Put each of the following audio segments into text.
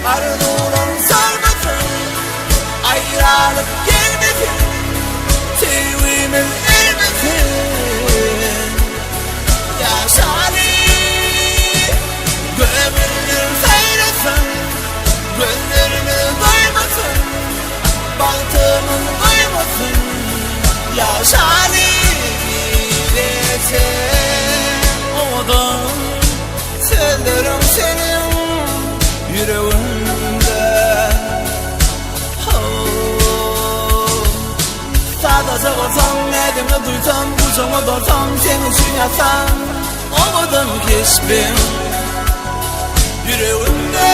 Arzular sarmasın, ayrılık gelmesin, sevgimin ermesin. Yaşarı gönlünü saylasın, gönlünü doymasın, bahtımın doymasın. Yaşarı bilesin, odan sellerim senin yüreğinde. Sadece olsam, nedimle duysam, kuşama dorsam, senin için yatsam, olmadım keşfim yüreğimde.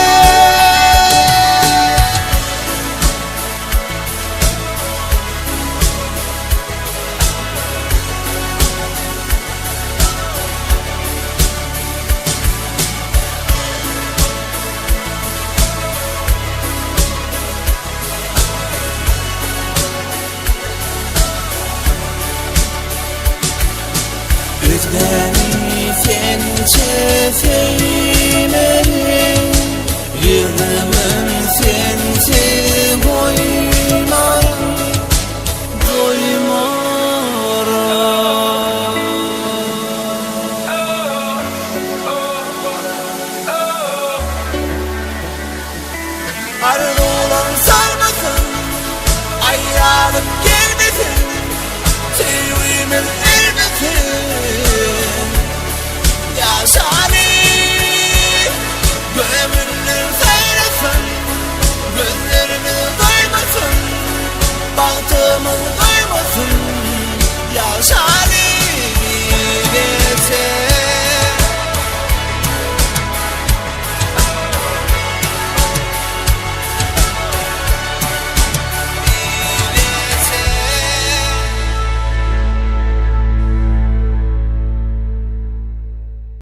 Beni sençe sevmedim, yüreğimin sensiz koymadım, doymaram. Arzular sarmasın, ayrılık gelmesin, sevgimin ermesin.